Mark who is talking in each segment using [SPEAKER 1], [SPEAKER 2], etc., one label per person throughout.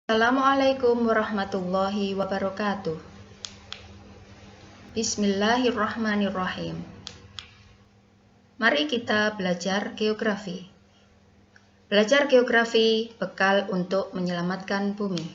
[SPEAKER 1] Assalamualaikum warahmatullahi wabarakatuh. Bismillahirrahmanirrahim. Mari kita belajar geografi. Belajar geografi bekal untuk menyelamatkan bumi.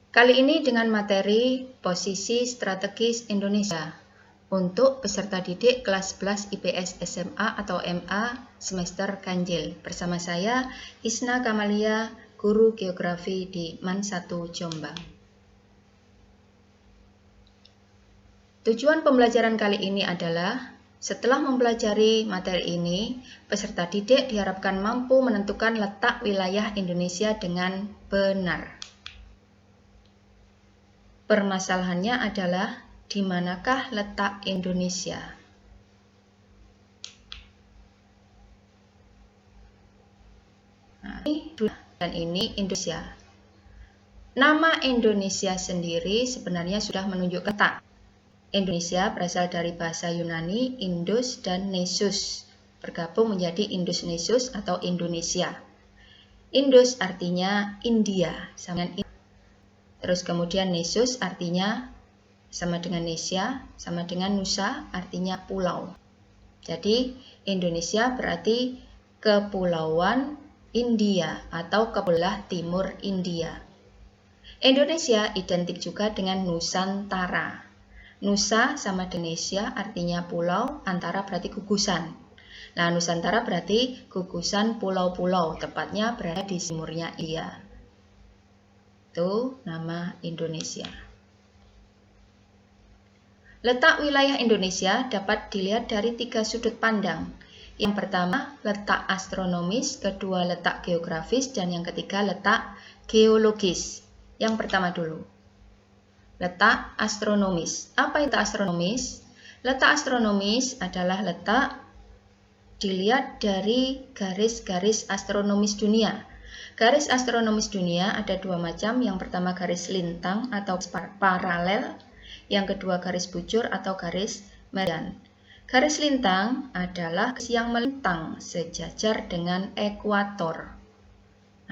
[SPEAKER 1] Kali ini dengan materi posisi strategis Indonesia untuk peserta didik kelas 11 IPS SMA atau MA semester ganjil. Bersama saya Isna Kamalia, Guru Geografi di MAN 1 Jombang. Tujuan pembelajaran kali ini adalah setelah mempelajari materi ini, peserta didik diharapkan mampu menentukan letak wilayah Indonesia dengan benar. Permasalahannya adalah di manakah letak Indonesia? Nah, ini Indonesia. Nama Indonesia sendiri sebenarnya sudah menunjukkan letak. Indonesia berasal dari bahasa Yunani Indus dan Nesus, bergabung menjadi Indus Nesus atau Indonesia. Indus artinya India, sama dengan terus kemudian Nesus artinya sama dengan Nesia, sama dengan Nusa artinya pulau. Jadi Indonesia berarti kepulauan India atau kepulauan timur India. Indonesia identik juga dengan Nusantara. Nusa sama dengan Nesia artinya pulau, antara berarti gugusan. Nah, Nusantara berarti gugusan pulau-pulau, tepatnya berada di timurnya India. Itu nama Indonesia. Letak wilayah Indonesia dapat dilihat dari 3 sudut pandang. Yang pertama, letak astronomis, kedua letak geografis, dan yang ketiga letak geologis. Yang pertama dulu, letak astronomis. Apa itu astronomis? Letak astronomis adalah letak dilihat dari garis-garis astronomis dunia. Garis astronomis dunia ada 2 macam. Yang pertama garis lintang atau paralel, yang kedua garis bujur atau garis meridian. Garis lintang adalah garis yang melintang sejajar dengan ekuator.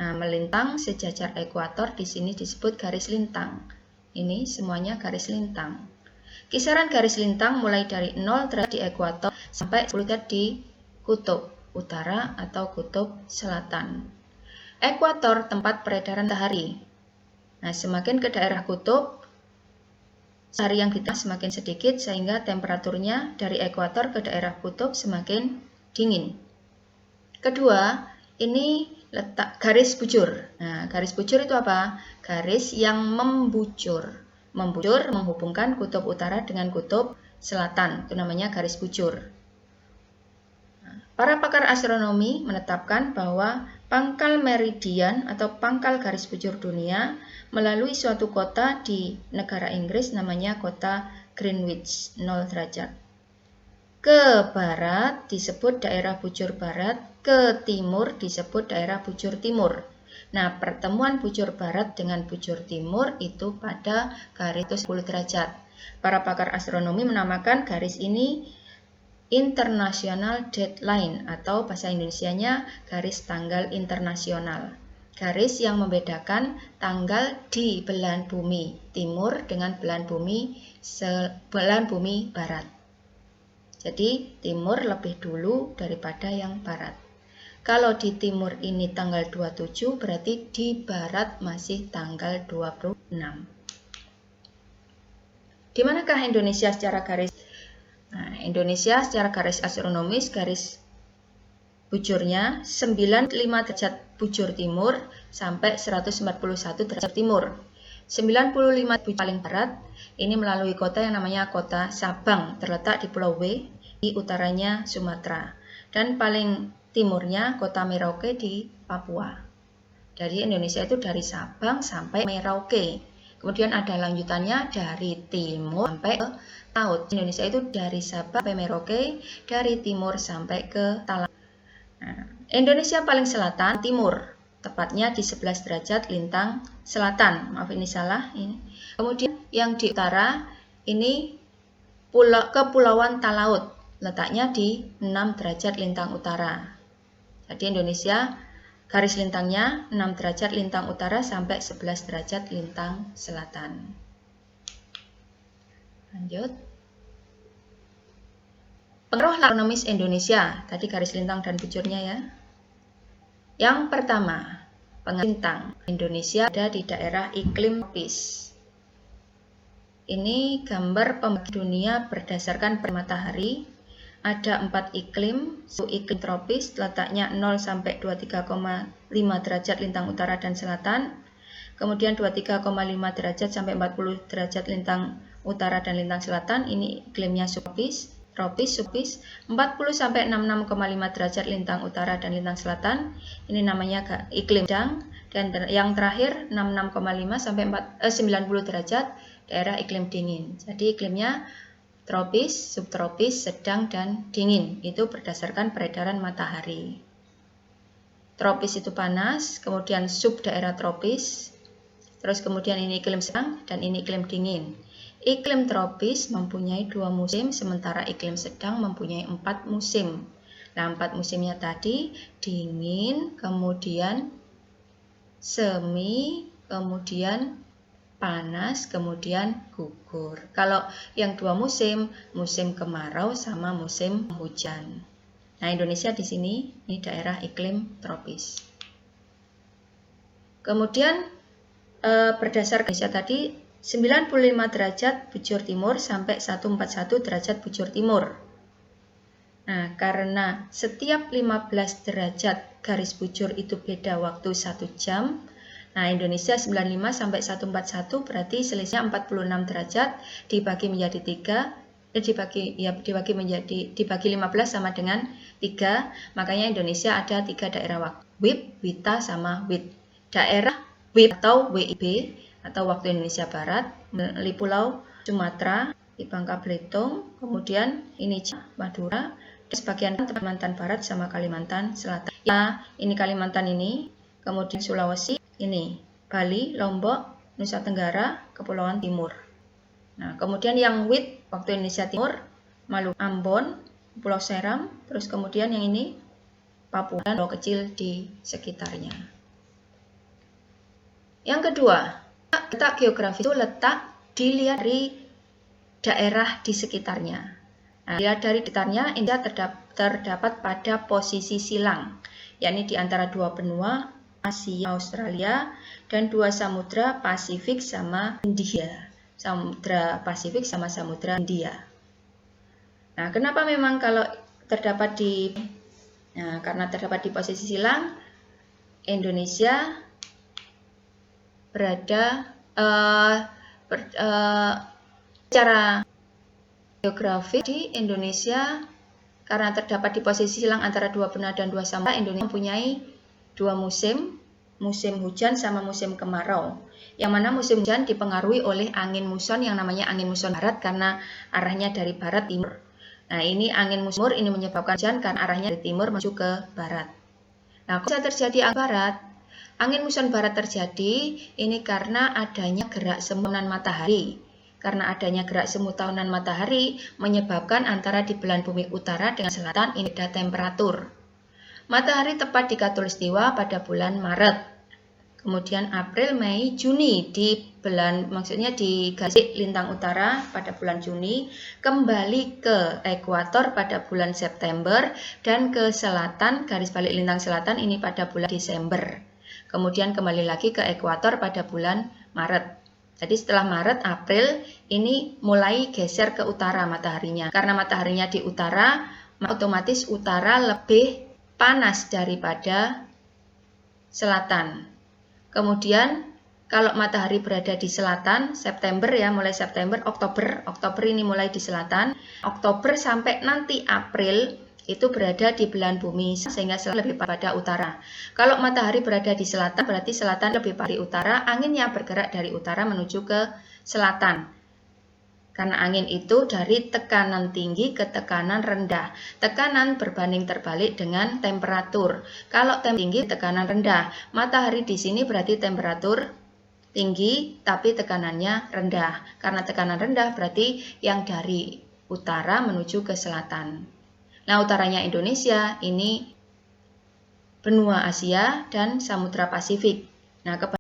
[SPEAKER 1] Nah, melintang sejajar ekuator di sini disebut garis lintang. Ini semuanya garis lintang. Kisaran garis lintang mulai dari 0 derajat di ekuator sampai 10 derajat di kutub utara atau kutub selatan. Ekuator tempat peredaran matahari. Nah, semakin ke daerah kutub, matahari yang kita semakin sedikit sehingga temperaturnya dari ekuator ke daerah kutub semakin dingin. Kedua, ini letak garis bujur. Nah, garis bujur itu apa? Garis yang membujur. Membujur menghubungkan kutub utara dengan kutub selatan. Itu namanya garis bujur. Para pakar astronomi menetapkan bahwa pangkal meridian atau pangkal garis bujur dunia melalui suatu kota di negara Inggris namanya kota Greenwich, 0 derajat. Ke barat disebut daerah bujur barat, ke timur disebut daerah bujur timur. Nah, pertemuan bujur barat dengan bujur timur itu pada garis 10 derajat. Para pakar astronomi menamakan garis ini International Deadline atau bahasa Indonesianya garis tanggal internasional. Garis yang membedakan tanggal di belahan bumi timur dengan belahan bumi barat. Jadi timur lebih dulu daripada yang barat. Kalau di timur ini tanggal 27, berarti di barat masih tanggal 26. Di manakah Indonesia secara garis? Nah, Indonesia secara garis astronomis, garis bujurnya 95 derajat bujur timur sampai 141 derajat timur. 95 bujur paling barat ini melalui kota yang namanya kota Sabang, terletak di Pulau W, di utaranya Sumatera. Dan paling timurnya kota Merauke di Papua. Jadi Indonesia itu dari Sabang sampai Merauke. Kemudian ada lanjutannya dari timur sampai ke laut. Indonesia itu dari Sabang sampai Merauke, dari timur sampai ke Talang. Nah, Indonesia paling selatan timur, tepatnya di 11 derajat lintang selatan. Maaf ini salah ini. Kemudian yang di utara ini Kepulauan Talaut, letaknya di 6 derajat lintang utara. Jadi Indonesia garis lintangnya 6 derajat lintang utara sampai 11 derajat lintang selatan. Lanjut. Pengaruh astronomis Indonesia, tadi garis lintang dan bujurnya ya. Yang pertama, pengaruh lintang Indonesia ada di daerah iklim tropis. Ini gambar pembagi dunia berdasarkan matahari. Ada 4 iklim, iklim tropis letaknya 0 sampai 23,5 derajat lintang utara dan selatan. Kemudian 23,5 derajat sampai 40 derajat lintang utara dan lintang selatan, ini iklimnya subtropis. Tropis, subtropis, 40 sampai 66,5 derajat lintang utara dan lintang selatan, ini namanya iklim sedang. Dan yang terakhir 66,5 sampai 90 derajat daerah iklim dingin. Jadi iklimnya tropis, subtropis, sedang, dan dingin. Itu berdasarkan peredaran matahari. Tropis itu panas, kemudian sub daerah tropis, terus kemudian ini iklim sedang, dan ini iklim dingin. Iklim tropis mempunyai 2 musim, sementara iklim sedang mempunyai 4 musim. Nah, 4 musimnya tadi dingin, kemudian semi, kemudian panas, kemudian gugur. Kalau yang 2 musim, musim kemarau sama musim hujan. Nah, Indonesia di sini ini daerah iklim tropis. Kemudian berdasarkan Indonesia tadi 95 derajat bujur timur sampai 141 derajat bujur timur. Nah, karena setiap 15 derajat garis bujur itu beda waktu 1 jam. Nah, Indonesia 95 sampai 141 berarti selisihnya 46 derajat dibagi menjadi 3, dibagi 15 sama dengan 3. Makanya Indonesia ada 3 daerah waktu. WIB, WITA sama WIT. Daerah WIB atau WIB atau waktu Indonesia Barat meliputi Pulau Sumatera, di Bangka Belitung, kemudian ini Madura, dan sebagian Kalimantan Barat sama Kalimantan Selatan. Ya, ini Kalimantan ini, kemudian Sulawesi, ini Bali, Lombok, Nusa Tenggara, Kepulauan Timur. Nah, kemudian yang WIT waktu Indonesia Timur, Maluku, Ambon, Pulau Seram, terus kemudian yang ini Papua dan pulau kecil di sekitarnya. Yang kedua, letak geografis itu dilihat dari daerah di sekitarnya. Nah, dilihat dari sekitarnya, Indonesia terdapat pada posisi silang, yakni di antara 2 benua, Asia, Australia, dan 2 samudra, Pasifik sama India. Samudra Pasifik sama Samudra India. Nah, kenapa memang kalau terdapat karena terdapat di posisi silang, Indonesia berada secara geografis di Indonesia karena terdapat di posisi silang antara 2 benua dan 2 samudra. Indonesia mempunyai 2 musim, musim hujan sama musim kemarau. Yang mana musim hujan dipengaruhi oleh angin muson yang namanya angin muson barat karena arahnya dari barat timur. Nah, ini angin muson timur ini menyebabkan hujan karena arahnya dari timur menuju ke barat. Nah, kok bisa terjadi angin barat? Angin muson barat terjadi ini karena adanya gerak semu tahunan matahari. Karena adanya gerak semu tahunan matahari menyebabkan antara di belahan bumi utara dengan selatan ini ada temperatur. Matahari tepat di khatulistiwa pada bulan Maret. Kemudian April, Mei, Juni di garis lintang utara pada bulan Juni, kembali ke ekuator pada bulan September, dan ke selatan garis balik lintang selatan ini pada bulan Desember. Kemudian kembali lagi ke ekuator pada bulan Maret. Jadi setelah Maret, April ini mulai geser ke utara mataharinya. Karena mataharinya di utara, otomatis utara lebih panas daripada selatan. Kemudian kalau matahari berada di selatan, September ya, mulai September, Oktober ini mulai di selatan, Oktober sampai nanti April itu berada di belahan bumi sehingga lebih pada utara. Kalau matahari berada di selatan, berarti selatan lebih pada utara, anginnya bergerak dari utara menuju ke selatan. Karena angin itu dari tekanan tinggi ke tekanan rendah. Tekanan berbanding terbalik dengan temperatur. Kalau tinggi, tekanan rendah. Matahari di sini berarti temperatur tinggi, tapi tekanannya rendah. Karena tekanan rendah berarti yang dari utara menuju ke selatan. Nah, utaranya Indonesia ini benua Asia, dan Samudra Pasifik. Nah,